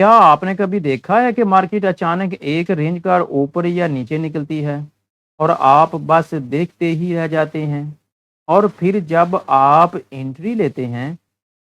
क्या आपने कभी देखा है कि मार्केट अचानक एक रेंज का ऊपर या नीचे निकलती है और आप बस देखते ही रह जाते हैं और फिर जब आप एंट्री लेते हैं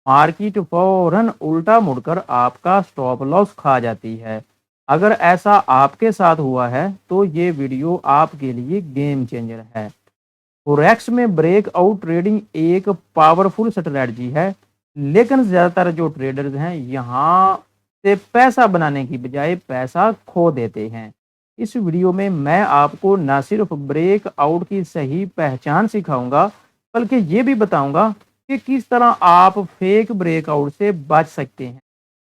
मार्केट फौरन उल्टा मुड़कर आपका स्टॉप लॉस खा जाती है। अगर ऐसा आपके साथ हुआ है तो ये वीडियो आपके लिए गेम चेंजर है। फोरेक्स में ब्रेकआउट ट्रेडिंग एक पावरफुल स्ट्रेटजी है, लेकिन ज़्यादातर जो ट्रेडर्स हैं यहाँ से पैसा बनाने की बजाय पैसा खो देते हैं। इस वीडियो में मैं आपको न सिर्फ ब्रेकआउट की सही पहचान सिखाऊंगा, बल्कि ये भी बताऊंगा कि किस तरह आप फेक ब्रेकआउट से बच सकते हैं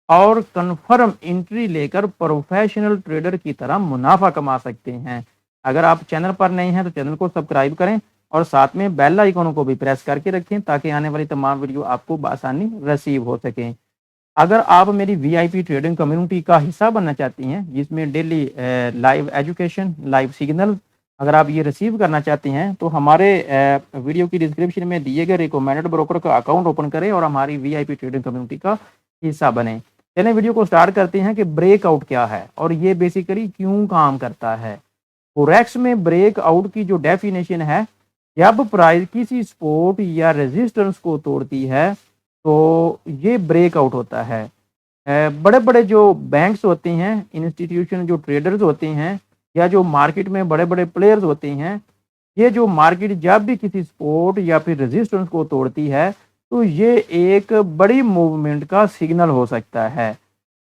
और कन्फर्म एंट्री लेकर प्रोफेशनल ट्रेडर की तरह मुनाफा कमा सकते हैं। अगर आप चैनल पर नए हैं तो चैनल को सब्सक्राइब करें और साथ में बेल आइकन को भी प्रेस करके रखें ताकि आने वाली तमाम वीडियो आपको बआसानी रिसीव हो सकें। अगर आप मेरी वीआईपी ट्रेडिंग कम्युनिटी का हिस्सा बनना चाहती हैं जिसमें daily live education, live signal अगर आप ये रिसीव करना चाहती हैं तो हमारे वीडियो की डिस्क्रिप्शन में दिए गए रिकमेंडेड ब्रोकर का अकाउंट ओपन करें और हमारी वीआईपी ट्रेडिंग कम्युनिटी का हिस्सा बने। चलिए वीडियो को स्टार्ट करते हैं कि ब्रेकआउट क्या है और ये बेसिकली क्यों काम करता है। फोरेक्स में ब्रेकआउट की जो डेफिनेशन है, जब प्राइस किसी सपोर्ट या रेजिस्टेंस को तोड़ती है तो ये ब्रेकआउट होता है। बड़े बड़े जो बैंक्स होते हैं, इंस्टीट्यूशन जो ट्रेडर्स होते हैं या जो मार्केट में बड़े बड़े प्लेयर्स होते हैं, ये जो मार्केट जब भी किसी सपोर्ट या फिर रेजिस्टेंस को तोड़ती है तो ये एक बड़ी मूवमेंट का सिग्नल हो सकता है।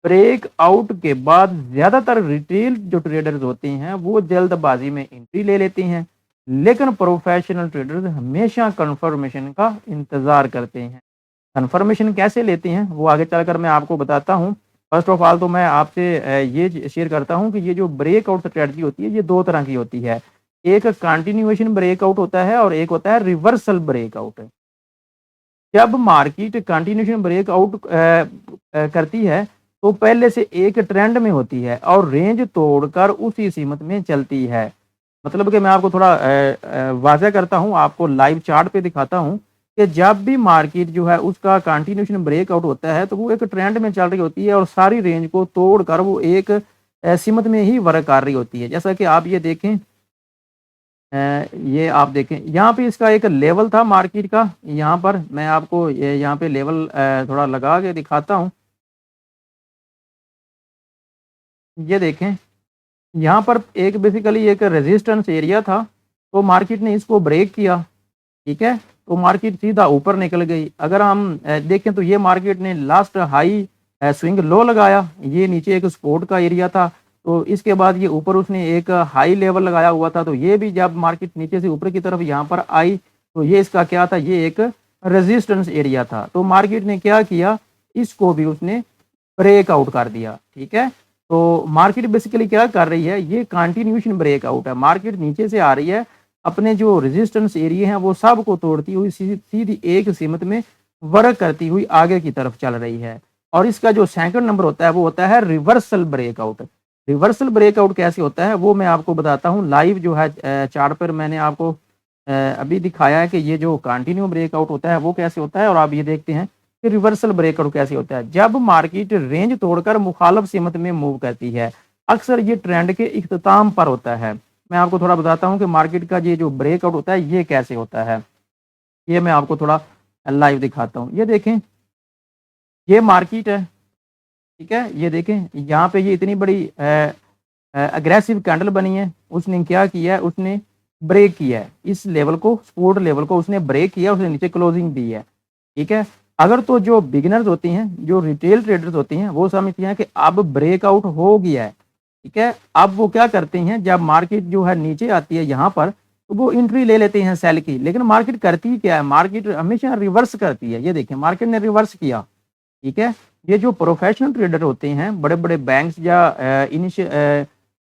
ब्रेकआउट के बाद ज़्यादातर रिटेल जो ट्रेडर्स होते हैं वो जल्दबाजी में एंट्री ले लेते हैं, लेकिन प्रोफेशनल ट्रेडर्स हमेशा कंफर्मेशन का इंतज़ार करते हैं। कंफर्मेशन कैसे लेते हैं वो आगे चलकर मैं आपको बताता हूँ। फर्स्ट ऑफ ऑल तो मैं आपसे ये शेयर करता हूँ कि ये जो ब्रेकआउट स्ट्रेटजी होती है ये दो तरह की होती है। एक कंटिन्यूएशन ब्रेकआउट होता है और एक होता है रिवर्सल ब्रेकआउट। जब मार्केट कंटिन्यूएशन ब्रेकआउट करती है तो पहले से एक ट्रेंड में होती है और रेंज तोड़कर उसी सीमत में चलती है। मतलब कि मैं आपको थोड़ा वाज़ह करता हूँ, आपको लाइव चार्ट पे दिखाता हूँ कि जब भी मार्केट जो है उसका कंटिन्यूएशन ब्रेकआउट होता है तो वो एक ट्रेंड में चल रही होती है और सारी रेंज को तोड़कर वो एक सीमत में ही वर्क कर रही होती है। जैसा कि आप ये देखें, ये आप देखें यहाँ पे इसका एक लेवल था मार्केट का। यहाँ पर मैं आपको यहाँ पे लेवल थोड़ा लगा के दिखाता हूँ। ये देखें यहाँ पर एक बेसिकली एक रेजिस्टेंस एरिया था, तो मार्केट ने इसको ब्रेक किया, ठीक है, तो मार्केट सीधा ऊपर निकल गई। अगर हम देखें तो ये मार्केट ने लास्ट हाई स्विंग लो लगाया, ये नीचे एक सपोर्ट का एरिया था, तो इसके बाद ये ऊपर उसने एक हाई लेवल लगाया हुआ था, तो ये भी जब मार्केट नीचे से ऊपर की तरफ यहाँ पर आई तो ये इसका क्या था, ये एक रेजिस्टेंस एरिया था। तो मार्केट ने क्या किया, इसको भी उसने ब्रेकआउट कर दिया, ठीक है। तो मार्केट बेसिकली क्या कर रही है, ये कंटिन्यूएशन ब्रेकआउट है। मार्केट नीचे से आ रही है, अपने जो रेजिस्टेंस एरिया हैं वो सब को तोड़ती हुई सीधी एक सीमत में वर्क करती हुई आगे की तरफ चल रही है। और इसका जो सेकंड नंबर होता है वो होता है रिवर्सल ब्रेकआउट। रिवर्सल ब्रेकआउट कैसे होता है वो मैं आपको बताता हूँ। लाइव जो है चार्ट पर मैंने आपको अभी दिखाया है कि ये जो कंटिन्यू ब्रेकआउट होता है वो कैसे होता है, और आप ये देखते हैं कि रिवर्सल ब्रेकआउट कैसे होता है। जब मार्केट रेंज तोड़कर मुखालफ सीमत में मूव करती है, अक्सर ये ट्रेंड के इख्तिताम पर होता है। मैं आपको थोड़ा बताता हूँ कि मार्केट का ये जो ब्रेकआउट होता है ये कैसे होता है। ये मैं आपको थोड़ा लाइव दिखाता हूँ। ये देखें, ये मार्केट है, ठीक है, ये देखें यहाँ पे ये इतनी बड़ी अग्रेसिव कैंडल बनी है। उसने क्या किया है, उसने ब्रेक किया है इस लेवल को, सपोर्ट लेवल को उसने ब्रेक किया, उसने नीचे क्लोजिंग दी है, ठीक है। अगर तो जो बिगिनर्स होती हैं, जो रिटेल ट्रेडर्स होती हैं, वो समझती हैं कि अब ब्रेकआउट हो गया है, ठीक है। अब वो क्या करते हैं, जब मार्केट जो है नीचे आती है यहाँ पर तो वो एंट्री ले लेते हैं सेल की। लेकिन मार्केट करती क्या है, मार्केट हमेशा रिवर्स करती है। ये देखें मार्केट ने रिवर्स किया, ठीक है। ये जो प्रोफेशनल ट्रेडर होते हैं, बड़े बड़े बैंक्स या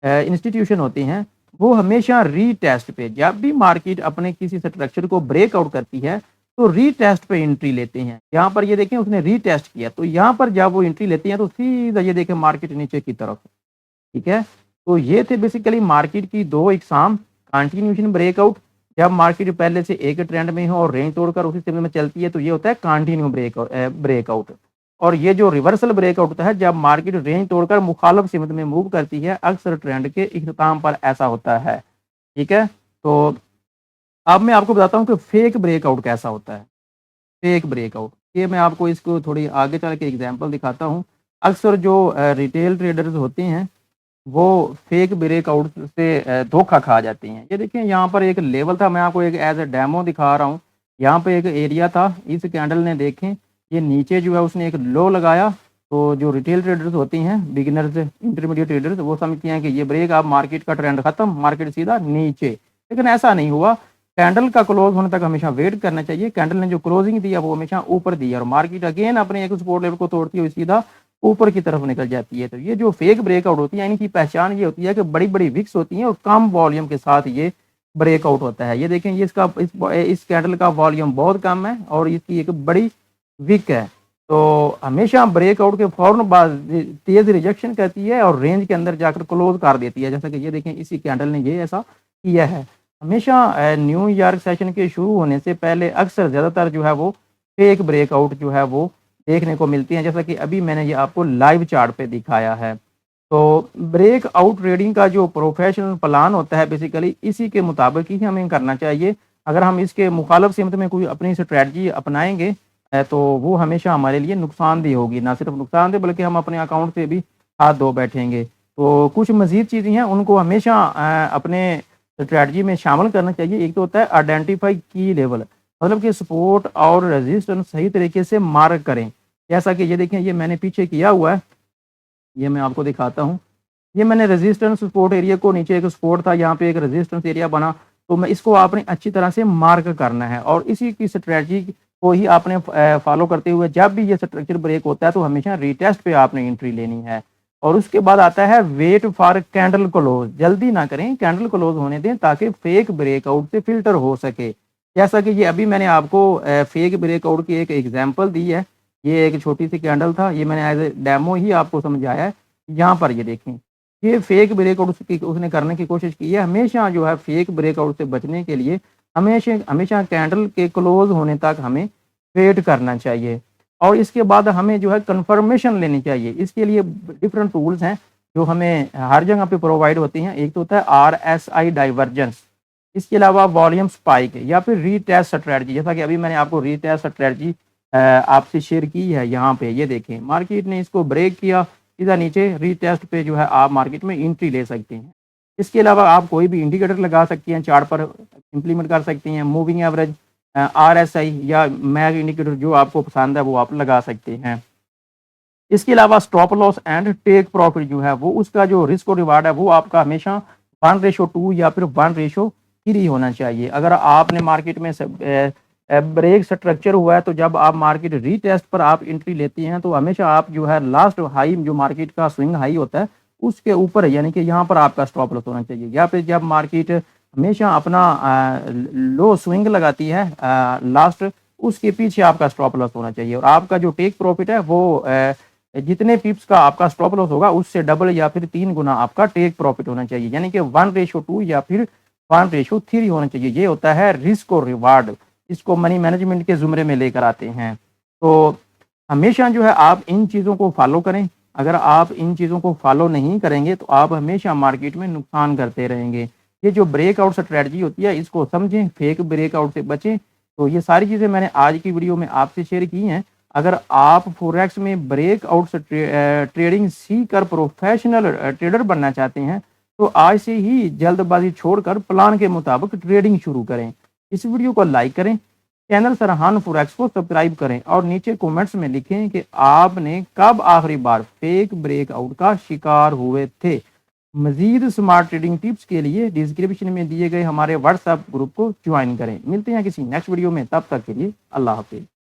इंस्टीट्यूशन होते हैं, वो हमेशा रीटेस्ट पे, जब भी मार्केट अपने किसी स्ट्रक्चर को ब्रेकआउट करती है तो रीटेस्ट पे एंट्री लेते हैं। यहाँ पर ये देखें उसने रीटेस्ट किया, तो यहाँ पर जब वो एंट्री लेते हैं तो सीधा ये देखें मार्केट नीचे की तरफ, ठीक है। तो ये थे बेसिकली मार्केट की दो इकसाम। कंटिन्यूएशन ब्रेकआउट, जब मार्केट पहले से एक ट्रेंड में हो और रेंज तोड़कर उसी समय में चलती है तो ये होता है कंटिन्यू ब्रेकआउट। और ये जो रिवर्सल ब्रेकआउट होता है जब मार्केट रेंज तोड़कर मुखालिफ सिमत में मूव करती है, अक्सर ट्रेंड के इख्तिताम पर ऐसा होता है। ठीक है, तो अब मैं आपको बताता हूँ कि फेक ब्रेकआउट कैसा होता है। फेक ब्रेकआउट, ये मैं आपको इसको थोड़ी आगे चल के एग्जांपल दिखाता हूँ। अक्सर जो रिटेल ट्रेडर्स होते हैं वो फेक ब्रेकआउट से धोखा खा जाते हैं। ये देखिए यहाँ पर एक लेवल था, मैं आपको एक एज ए डेमो दिखा रहा हूँ। यहाँ पे एक एरिया था, इस कैंडल ने देखें ये नीचे जो है उसने एक लो लगाया, तो जो रिटेल ट्रेडर्स होती हैं, बिगिनर्स इंटरमीडिएट ट्रेडर्स, वो समझते हैं कि ये ब्रेक, अब मार्केट का ट्रेंड खत्म, मार्केट सीधा नीचे। लेकिन ऐसा नहीं हुआ। कैंडल का क्लोज होने तक हमेशा वेट करना चाहिए। कैंडल ने जो क्लोजिंग दिया वो हमेशा ऊपर दिया और मार्केट अगेन अपने एक सपोर्ट लेवल को तोड़ती हुई सीधा ऊपर की तरफ निकल जाती है। तो ये जो फेक ब्रेकआउट होती है, इनकी पहचान ये होती है कि बड़ी बड़ी विक्स होती हैं और कम वॉल्यूम के साथ ये ब्रेकआउट होता है। ये देखें, ये इसका इस कैंडल का वॉल्यूम बहुत कम है और इसकी एक बड़ी विक है। तो हमेशा ब्रेकआउट के फौरन बाद तेज रिजेक्शन करती है और रेंज के अंदर जाकर क्लोज कर देती है। जैसा कि ये देखें, इसी कैंडल ने ये ऐसा किया है। हमेशा न्यू ईयर्क सेशन के शुरू होने से पहले अक्सर ज़्यादातर जो है वो फेक ब्रेकआउट जो है वो देखने को मिलती हैं, जैसा कि अभी मैंने ये आपको लाइव चार्ट पे दिखाया है। तो ब्रेकआउट ट्रेडिंग का जो प्रोफेशनल प्लान होता है बेसिकली इसी के मुताबिक ही हमें करना चाहिए। अगर हम इसके मुखालिफ सिमत में कोई अपनी स्ट्रैटी अपनाएंगे तो वो हमेशा हमारे लिए नुकसानदेह होगी। ना सिर्फ नुकसानदेह बल्कि हम अपने अकाउंट से भी हाथ धो बैठेंगे। तो कुछ मज़ीद चीज़ें हैं उनको हमेशा अपने स्ट्रैटी में शामिल करना चाहिए। एक तो होता है आइडेंटिफाई की लेवल, मतलब कि सपोर्ट और रेजिस्टेंस सही तरीके से मार्क करें। जैसा कि ये देखें, ये मैंने पीछे किया हुआ है, ये मैं आपको दिखाता हूँ। ये मैंने रेजिस्टेंस सपोर्ट एरिया को, नीचे एक सपोर्ट था, यहाँ पे एक रेजिस्टेंस एरिया बना, तो मैं इसको आपने अच्छी तरह से मार्क करना है और इसी की स्ट्रेटजी को ही आपने फॉलो करते हुए जब भी ये स्ट्रक्चर ब्रेक होता है तो हमेशा रीटेस्ट पे आपने एंट्री लेनी है। और उसके बाद आता है वेट फॉर कैंडल क्लोज। जल्दी ना करें, कैंडल क्लोज होने दें ताकि फेक ब्रेकआउट से फिल्टर हो सके। जैसा कि ये अभी मैंने आपको फेक ब्रेकआउट की एक एग्जांपल दी है। ये एक छोटी सी कैंडल था, ये मैंने एज ए डेमो ही आपको समझाया है। यहाँ पर ये देखें, ये फेक ब्रेकआउट उसने करने की कोशिश की है। हमेशा जो है फेक ब्रेकआउट से बचने के लिए हमेशा हमेशा कैंडल के क्लोज होने तक हमें वेट करना चाहिए और इसके बाद हमें जो है कंफर्मेशन लेनी चाहिए। इसके लिए डिफरेंट टूल्स हैं जो हमें हर जगह पे प्रोवाइड होती हैं। एक तो होता है RSI डाइवर्जेंस, इसके अलावा वॉल्यूम स्पाइक या फिर रीटेस्ट स्ट्रेटजी, जैसा कि अभी मैंने आपको रीटेस्ट स्ट्रेटजी आपसे शेयर की है। यहाँ पे ये देखें, मार्केट ने इसको ब्रेक किया, सीधा नीचे रीटेस्ट पे जो है आप मार्केट में एंट्री ले सकते हैं। इसके अलावा आप कोई भी इंडिकेटर लगा सकते हैं, चार्ट पर इंप्लीमेंट कर सकते हैं, मूविंग एवरेज, RSI या मैग इंडिकेटर जो आपको पसंद है वो आप लगा सकते हैं। इसके अलावा stop loss and take profit जो है वो उसका जो रिस्क और रिवार्ड है वो आपका हमेशा 1:2 या फिर 1:3 होना चाहिए। अगर आपने मार्केट में ब्रेक स्ट्रक्चर हुआ है तो जब आप मार्केट रीटेस्ट पर आप एंट्री लेती हैं तो हमेशा आप जो है लास्ट हाई जो मार्केट का स्विंग हाई होता है उसके ऊपर, यानी कि यहाँ पर आपका स्टॉप लॉस होना चाहिए। या फिर जब मार्केट हमेशा अपना लो स्विंग लगाती है लास्ट, उसके पीछे आपका स्टॉप लॉस होना चाहिए और आपका जो टेक प्रॉफिट है वो जितने पिप्स का आपका स्टॉप लॉस होगा उससे डबल या फिर 3 गुना आपका टेक प्रॉफिट होना चाहिए, यानी कि 1:2 या फिर 1:3 होना चाहिए। ये होता है रिस्क और रिवार्ड, इसको मनी मैनेजमेंट के जुमरे में लेकर आते हैं। तो हमेशा जो है आप इन चीज़ों को फॉलो करें। अगर आप इन चीज़ों को फॉलो नहीं करेंगे तो आप हमेशा मार्केट में नुकसान करते रहेंगे। ये जो ब्रेकआउट स्ट्रेटजी होती है इसको समझें, फेक ब्रेकआउट से बचें। तो ये सारी चीज़ें मैंने आज की वीडियो में आपसे शेयर की हैं। अगर आप फॉरेक्स में ब्रेकआउट से ट्रेडिंग सीख कर प्रोफेशनल ट्रेडर बनना चाहते हैं तो आज से ही जल्दबाजी छोड़कर प्लान के मुताबिक ट्रेडिंग शुरू करें। इस वीडियो को लाइक करें, चैनल सरहान फॉरेक्स को सब्सक्राइब करें और नीचे कमेंट्स में लिखें कि आपने कब आखिरी बार फेक ब्रेकआउट का शिकार हुए थे। मजीद स्मार्ट ट्रेडिंग टिप्स के लिए डिस्क्रिप्शन में दिए गए हमारे व्हाट्सएप ग्रुप को ज्वाइन करें। मिलते हैं किसी नेक्स्ट वीडियो में, तब तक के लिए अल्लाह हाफिज़।